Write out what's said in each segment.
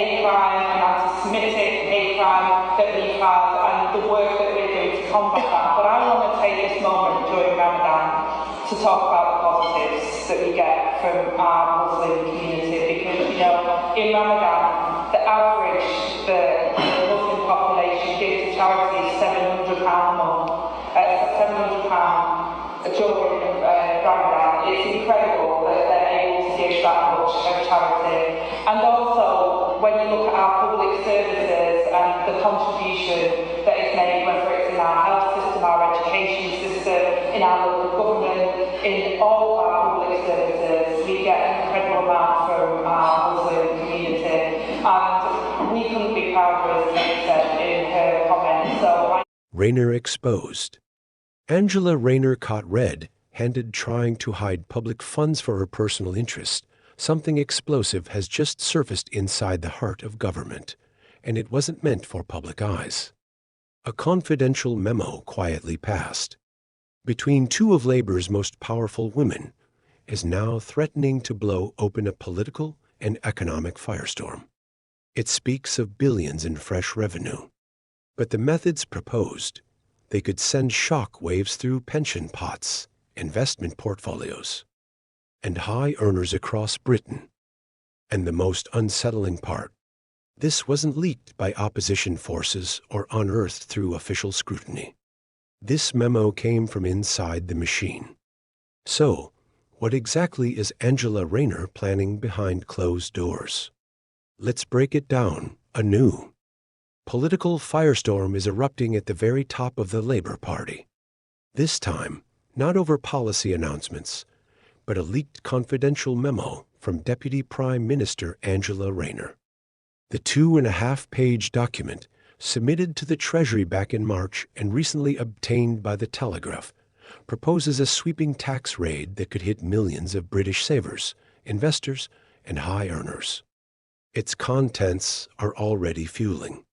hate crime and anti-Semitic hate crime that we've had and the work that we're doing to combat that. But I want to take this moment during Ramadan to talk about the positives that we get from our Muslim community, because, you know, in Ramadan, the average, the Muslim population gives to charity £700 a month, £700 during Ramadan. It's incredible that they're able to give that much of charity. And also, when you look at our public services and the contribution that is made, whether it's in our health system, our education system, in our local government, in all of our public services, we get an incredible amount from our Muslim community. And we couldn't be prouder, as Nick said in her comments. Rayner exposed. Angela Rayner caught red-handed trying to hide public funds for her personal interest. Something explosive has just surfaced inside the heart of government, and it wasn't meant for public eyes. A confidential memo quietly passed between two of Labour's most powerful women is now threatening to blow open a political and economic firestorm. It speaks of billions in fresh revenue. But the methods proposed, they could send shock waves through pension pots, investment portfolios, and high earners across Britain. And the most unsettling part, this wasn't leaked by opposition forces or unearthed through official scrutiny. This memo came from inside the machine. So, what exactly is Angela Rayner planning behind closed doors? Let's break it down anew. Political firestorm is erupting at the very top of the Labour Party. This time, not over policy announcements, but a leaked confidential memo from Deputy Prime Minister Angela Rayner. The 2.5-page document, submitted to the Treasury back in March and recently obtained by the Telegraph, proposes a sweeping tax raid that could hit millions of British savers, investors, and high earners. Its contents are already fueling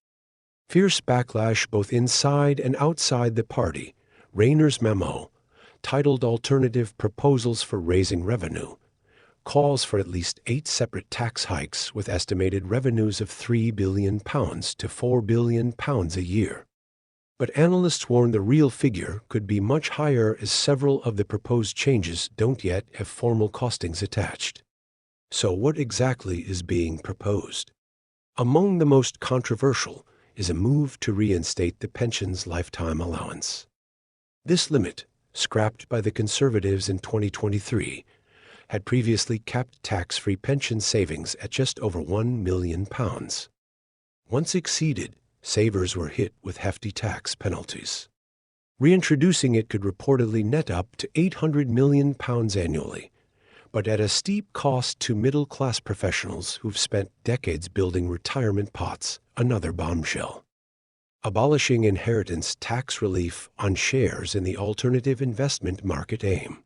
fierce backlash both inside and outside the party. Rayner's memo, titled Alternative Proposals for Raising Revenue, calls for at least 8 separate tax hikes with estimated revenues of £3 billion to £4 billion a year. But analysts warn the real figure could be much higher, as several of the proposed changes don't yet have formal costings attached. So what exactly is being proposed? Among the most controversial is a move to reinstate the pension's lifetime allowance. This limit, scrapped by the Conservatives in 2023, had previously capped tax-free pension savings at just over £1 million. Once exceeded, savers were hit with hefty tax penalties. Reintroducing it could reportedly net up to £800 million annually, but at a steep cost to middle-class professionals who've spent decades building retirement pots. Another bombshell. Abolishing inheritance tax relief on shares in the alternative investment market AIM.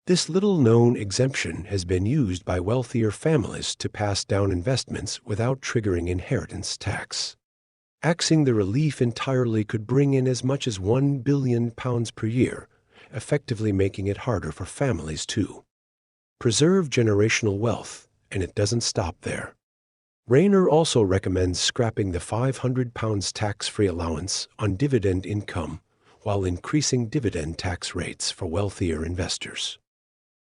This little-known exemption has been used by wealthier families to pass down investments without triggering inheritance tax. Axing the relief entirely could bring in as much as £1 billion per year, effectively making it harder for families to preserve generational wealth, and it doesn't stop there. Rayner also recommends scrapping the £500 tax-free allowance on dividend income while increasing dividend tax rates for wealthier investors.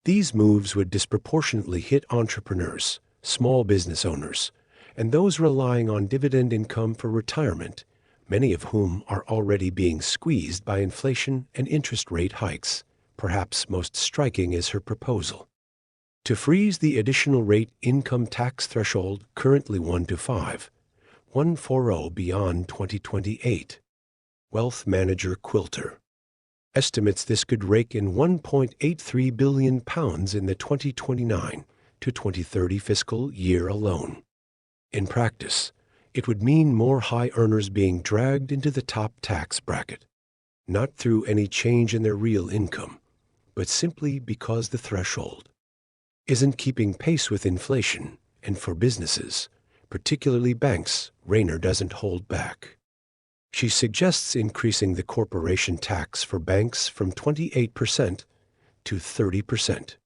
These moves would disproportionately hit entrepreneurs, small business owners, and those relying on dividend income for retirement, many of whom are already being squeezed by inflation and interest rate hikes. Perhaps most striking is her proposal to freeze the additional rate income tax threshold, currently 1 to 5, 140 beyond 2028. Wealth manager Quilter estimates this could rake in £1.83 billion in the 2029 to 2030 fiscal year alone. In practice, it would mean more high earners being dragged into the top tax bracket, not through any change in their real income, but simply because the threshold isn't keeping pace with inflation, and for businesses, particularly banks, Rayner doesn't hold back. She suggests increasing the corporation tax for banks from 28% to 30%,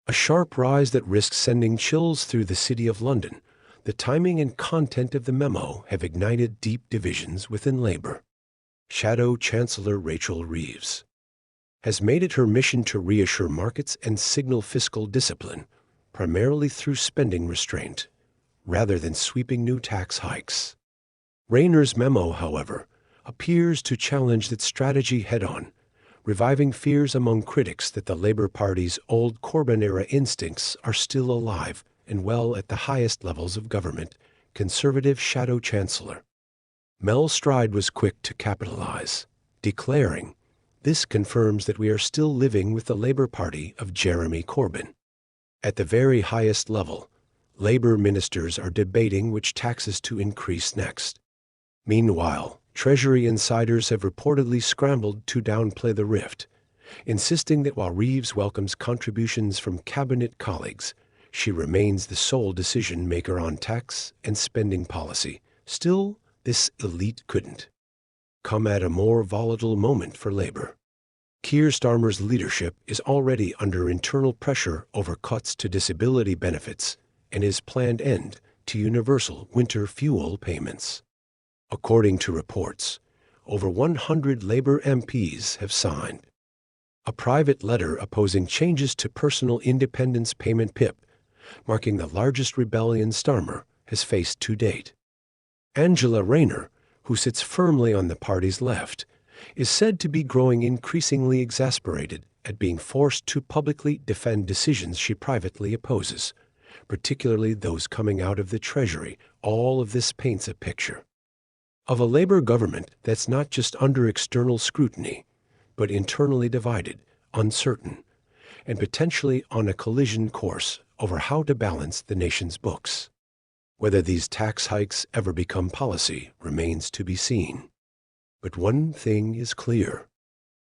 a sharp rise that risks sending chills through the City of London, The timing and content of the memo have ignited deep divisions within labor. Shadow Chancellor Rachel Reeves has made it her mission to reassure markets and signal fiscal discipline, primarily through spending restraint, rather than sweeping new tax hikes. Rayner's memo, however, appears to challenge that strategy head-on, reviving fears among critics that the Labour Party's old Corbyn-era instincts are still alive and well at the highest levels of government. Conservative Shadow Chancellor Mel Stride was quick to capitalize, declaring, "This confirms that we are still living with the Labour Party of Jeremy Corbyn." At the very highest level, Labour ministers are debating which taxes to increase next. Meanwhile, Treasury insiders have reportedly scrambled to downplay the rift, insisting that while Reeves welcomes contributions from cabinet colleagues, she remains the sole decision-maker on tax and spending policy. Still, this elite couldn't come at a more volatile moment for Labour. Keir Starmer's leadership is already under internal pressure over cuts to disability benefits and his planned end to universal winter fuel payments. According to reports, over 100 Labour MPs have signed a private letter opposing changes to personal independence payment PIP, marking the largest rebellion Starmer has faced to date. Angela Rayner, who sits firmly on the party's left, is said to be growing increasingly exasperated at being forced to publicly defend decisions she privately opposes, particularly those coming out of the Treasury. All of this paints a picture of a Labour government that's not just under external scrutiny, but internally divided, uncertain, and potentially on a collision course over how to balance the nation's books. Whether these tax hikes ever become policy remains to be seen. But one thing is clear.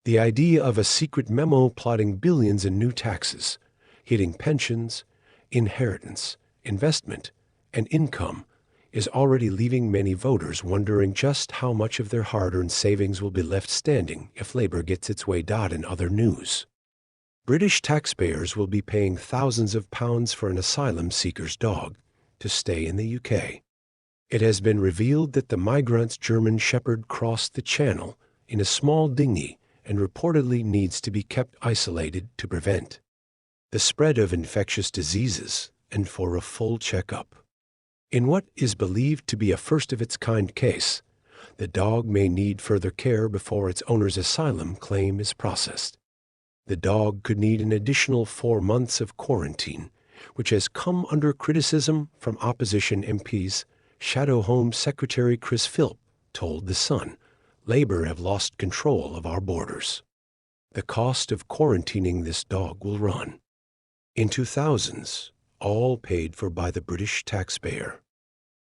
The idea of a secret memo plotting billions in new taxes, hitting pensions, inheritance, investment, and income, is already leaving many voters wondering just how much of their hard-earned savings will be left standing if Labour gets its way. In other news, British taxpayers will be paying thousands of pounds for an asylum seeker's dog to stay in the UK. It has been revealed that the migrant's German Shepherd crossed the Channel in a small dinghy and reportedly needs to be kept isolated to prevent the spread of infectious diseases and for a full checkup. In what is believed to be a first-of-its-kind case, the dog may need further care before its owner's asylum claim is processed. The dog could need an additional 4 months of quarantine, which has come under criticism from opposition MPs. Shadow Home Secretary Chris Philp told The Sun, "Labour have lost control of our borders. The cost of quarantining this dog will run into thousands, all paid for by the British taxpayer.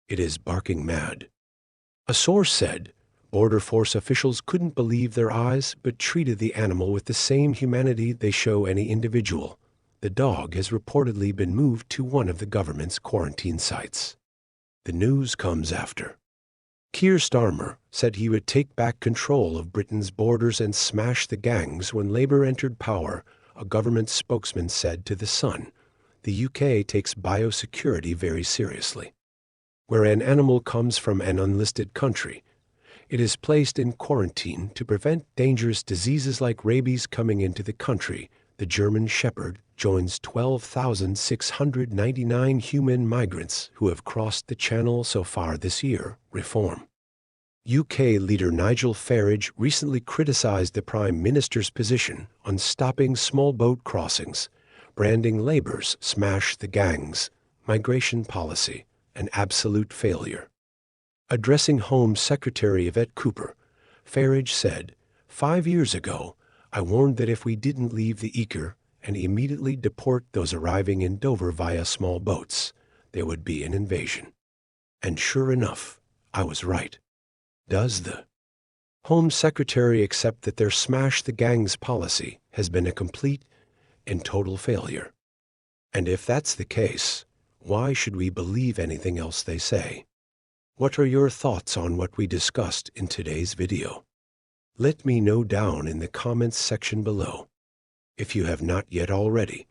It is barking mad." A source said Border Force officials couldn't believe their eyes but treated the animal with the same humanity they show any individual. The dog has reportedly been moved to one of the government's quarantine sites. The news comes after Keir Starmer said he would take back control of Britain's borders and smash the gangs when Labour entered power. A government spokesman said to The Sun, "The UK takes biosecurity very seriously. Where an animal comes from an unlisted country, it is placed in quarantine to prevent dangerous diseases like rabies coming into the country." The German Shepherd joins 12,699 human migrants who have crossed the Channel so far this year. Reform UK leader Nigel Farage recently criticized the Prime Minister's position on stopping small boat crossings, branding Labour's "smash the gangs" migration policy an absolute failure. Addressing Home Secretary Yvette Cooper, Farage said, "5 years ago, I warned that if we didn't leave the Eker and immediately deport those arriving in Dover via small boats, there would be an invasion. And sure enough, I was right." Does the Home Secretary accept that their smash the gangs policy has been a complete and total failure? And if that's the case, why should we believe anything else they say? What are your thoughts on what we discussed in today's video? Let me know down in the comments section below. If you have not yet already,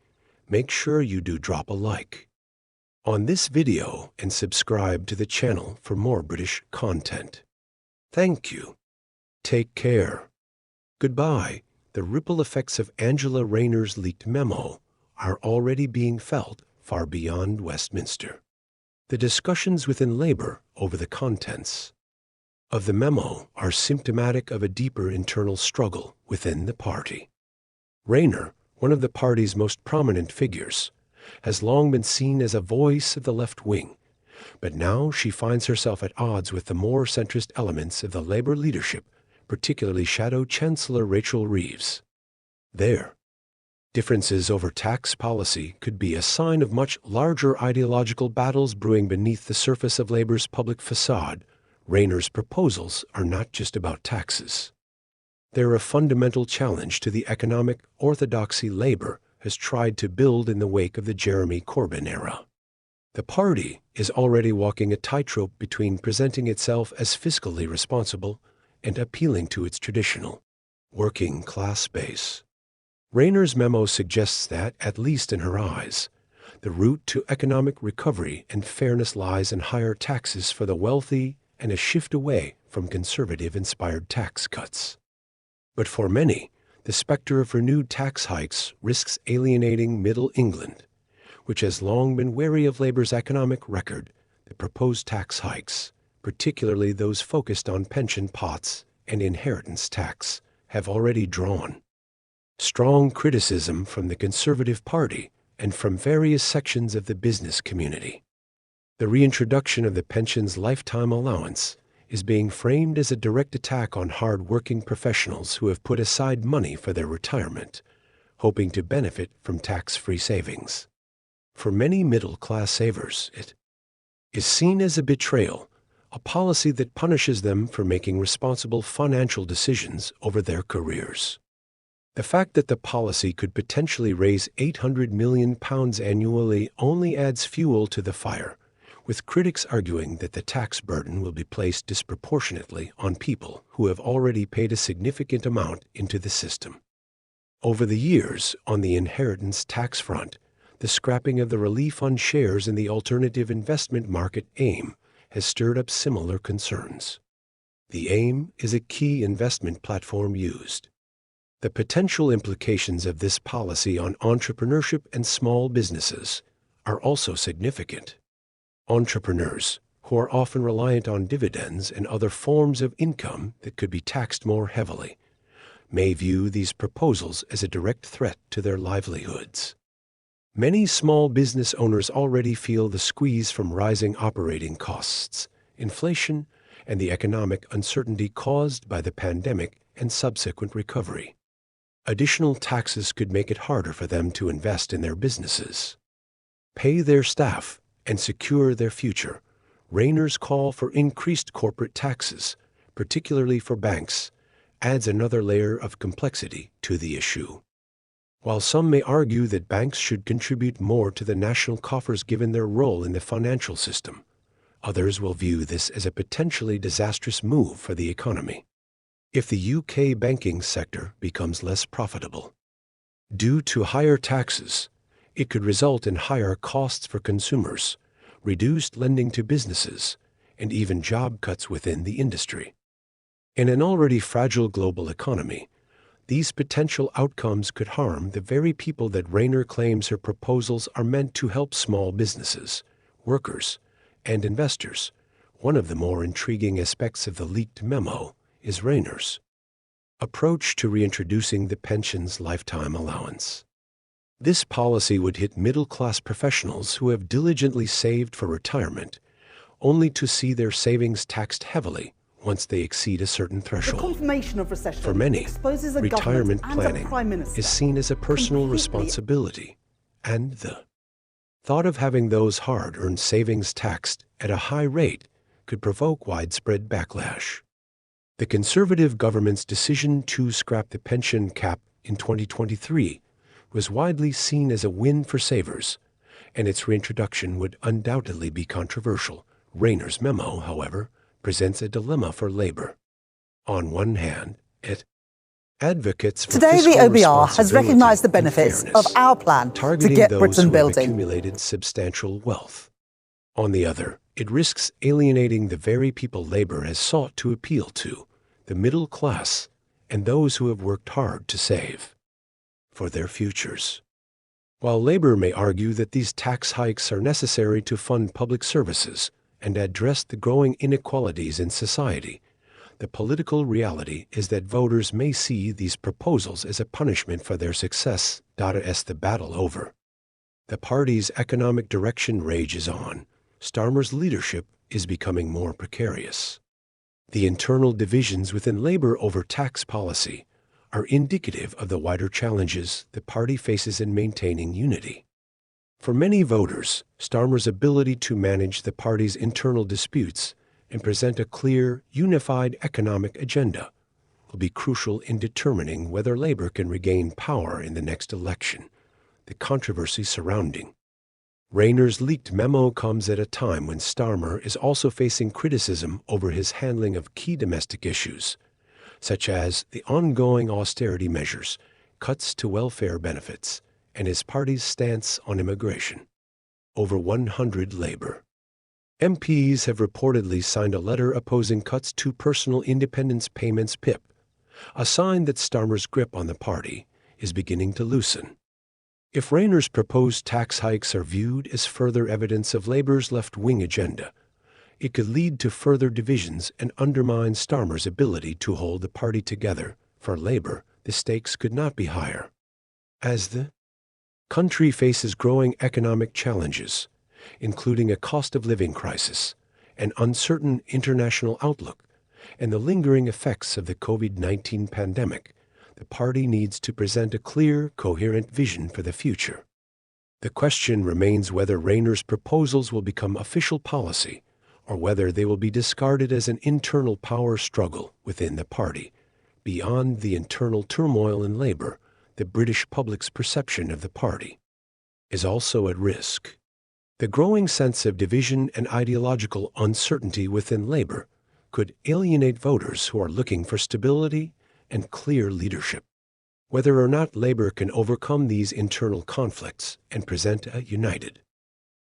make sure you do drop a like. on this video and subscribe to the channel for more British content. Thank you. Take care. Goodbye. The ripple effects of Angela Rayner's leaked memo are already being felt far beyond Westminster. The discussions within Labour over the contents of the memo are symptomatic of a deeper internal struggle within the party. Rayner, one of the party's most prominent figures, has long been seen as a voice of the left wing, but now she finds herself at odds with the more centrist elements of the Labour leadership, particularly Shadow Chancellor Rachel Reeves. Their differences over tax policy could be a sign of much larger ideological battles brewing beneath the surface of Labour's public facade. Rayner's proposals are not just about taxes. They're a fundamental challenge to the economic orthodoxy Labour has tried to build in the wake of the Jeremy Corbyn era. The party is already walking a tightrope between presenting itself as fiscally responsible and appealing to its traditional working class base. Rayner's memo suggests that, at least in her eyes, the route to economic recovery and fairness lies in higher taxes for the wealthy and a shift away from conservative-inspired tax cuts. But for many, the specter of renewed tax hikes risks alienating Middle England, which has long been wary of Labour's economic record. The proposed tax hikes, particularly those focused on pension pots and inheritance tax, have already drawn strong criticism from the Conservative Party and from various sections of the business community. The reintroduction of the pension's lifetime allowance is being framed as a direct attack on hard-working professionals who have put aside money for their retirement, hoping to benefit from tax-free savings. For many middle-class savers, it is seen as a betrayal, a policy that punishes them for making responsible financial decisions over their careers. The fact that the policy could potentially raise £800 million annually only adds fuel to the fire, with critics arguing that the tax burden will be placed disproportionately on people who have already paid a significant amount into the system. Over the years, on the inheritance tax front, the scrapping of the relief on shares in the alternative investment market AIM has stirred up similar concerns. The AIM is a key investment platform used. The potential implications of this policy on entrepreneurship and small businesses are also significant. Entrepreneurs, who are often reliant on dividends and other forms of income that could be taxed more heavily, may view these proposals as a direct threat to their livelihoods. Many small business owners already feel the squeeze from rising operating costs, inflation, and the economic uncertainty caused by the pandemic and subsequent recovery. Additional taxes could make it harder for them to invest in their businesses, pay their staff, and secure their future. Rayner's call for increased corporate taxes, particularly for banks, adds another layer of complexity to the issue. While some may argue that banks should contribute more to the national coffers given their role in the financial system, others will view this as a potentially disastrous move for the economy. If the UK banking sector becomes less profitable due to higher taxes, it could result in higher costs for consumers, reduced lending to businesses, and even job cuts within the industry. In an already fragile global economy, these potential outcomes could harm the very people that Rayner claims her proposals are meant to help: small businesses, workers, and investors. One of the more intriguing aspects of the leaked memo is Rayner's approach to reintroducing the pension's lifetime allowance. This policy would hit middle-class professionals who have diligently saved for retirement, only to see their savings taxed heavily once they exceed a certain threshold. The confirmation of recession For many, exposes a retirement government and a planning prime minister is seen as a personal completely responsibility, and the thought of having those hard-earned savings taxed at a high rate could provoke widespread backlash. The Conservative government's decision to scrap the pension cap in 2023 was widely seen as a win for savers, and its reintroduction would undoubtedly be controversial. Rayner's memo, however, presents a dilemma for Labour. On one hand, it advocates for Today, the fiscal OBR has recognised the responsibility and benefits fairness, of our plan to targeting get those Britain who have building. accumulated substantial wealth. On the other, it risks alienating the very people Labour has sought to appeal to, the middle class, and those who have worked hard to save for their futures. While Labour may argue that these tax hikes are necessary to fund public services and address the growing inequalities in society, the political reality is that voters may see these proposals as a punishment for their success. As the battle over the party's economic direction rages on, Starmer's leadership is becoming more precarious. The internal divisions within Labour over tax policy are indicative of the wider challenges the party faces in maintaining unity. For many voters, Starmer's ability to manage the party's internal disputes and present a clear, unified economic agenda will be crucial in determining whether Labour can regain power in the next election. The controversy surrounding Rayner's leaked memo comes at a time when Starmer is also facing criticism over his handling of key domestic issues, such as the ongoing austerity measures, cuts to welfare benefits, and his party's stance on immigration. Over 100 Labour MPs have reportedly signed a letter opposing cuts to personal independence payments (PIP), a sign that Starmer's grip on the party is beginning to loosen. If Rayner's proposed tax hikes are viewed as further evidence of Labour's left-wing agenda, it could lead to further divisions and undermine Starmer's ability to hold the party together. For Labour, the stakes could not be higher. As the country faces growing economic challenges, including a cost-of-living crisis, an uncertain international outlook, and the lingering effects of the COVID-19 pandemic, the party needs to present a clear, coherent vision for the future. The question remains whether Rayner's proposals will become official policy or whether they will be discarded as an internal power struggle within the party. Beyond the internal turmoil in Labour, the British public's perception of the party is also at risk. The growing sense of division and ideological uncertainty within Labour could alienate voters who are looking for stability and clear leadership. Whether or not Labour can overcome these internal conflicts and present a united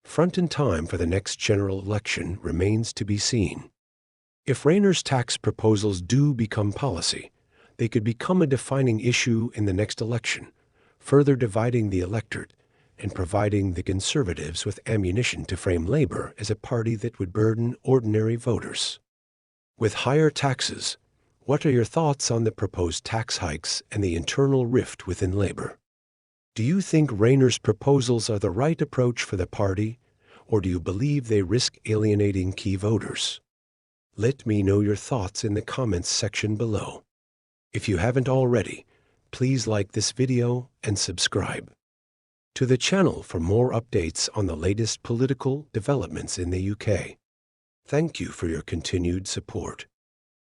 front in time for the next general election remains to be seen. If Rayner's tax proposals do become policy, they could become a defining issue in the next election, further dividing the electorate and providing the Conservatives with ammunition to frame Labour as a party that would burden ordinary voters with higher taxes. What are your thoughts on the proposed tax hikes and the internal rift within Labour? Do you think Rayner's proposals are the right approach for the party, or do you believe they risk alienating key voters? Let me know your thoughts in the comments section below. If you haven't already, please like this video and subscribe to the channel for more updates on the latest political developments in the UK. Thank you for your continued support.